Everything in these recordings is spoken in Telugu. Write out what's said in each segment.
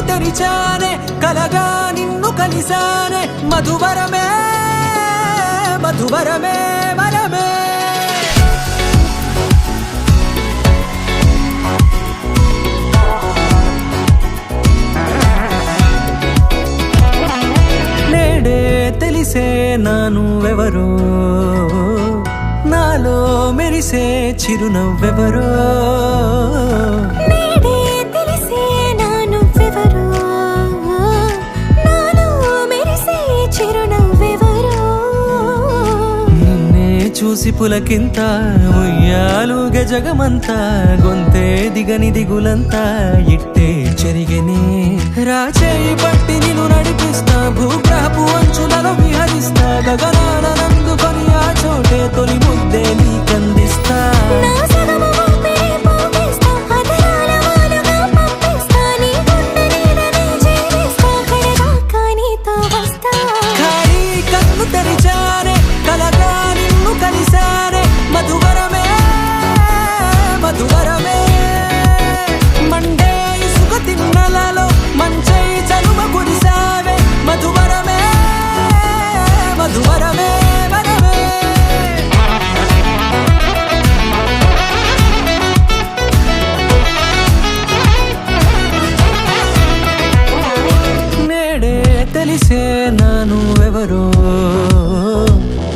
తెరిచానే కలగా నిన్ను కలిసానే మధువరమే మధువరమే వరమే నేడే తెలిసే నానువెవరో నాలో మెరిసే చిరునవ్వెవరో చూసి పులకింత ఉయ్యాలుగ జగమంతా గొంతే దిగని దిగులంతా ఇట్టే చెరిగనే రాచేయి పట్టి నిన్ను నడిపిస్తా భూగ్రహపు అంచులలో విహరిస్తా గగనాన నందుకొని ఆ చోటే తొలి ముద్దే నీకందిస్తా తెలిసే నానువెవరో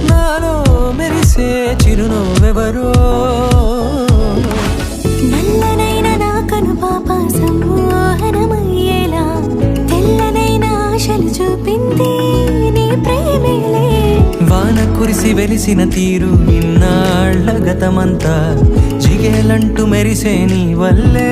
నాలో మెరిసే చిరునవ్వెవరో నల్లనైన నా కను పాప సమ్మోహనమయ్యేలా తెల్లనైన ఆశలు చూపింది నీ ప్రేమేలే వాన కురిసి వెలిసిన తీరు ఇన్నాళ్ల గతమంతా జిగేలంటూ మెరిసే నీ వల్లే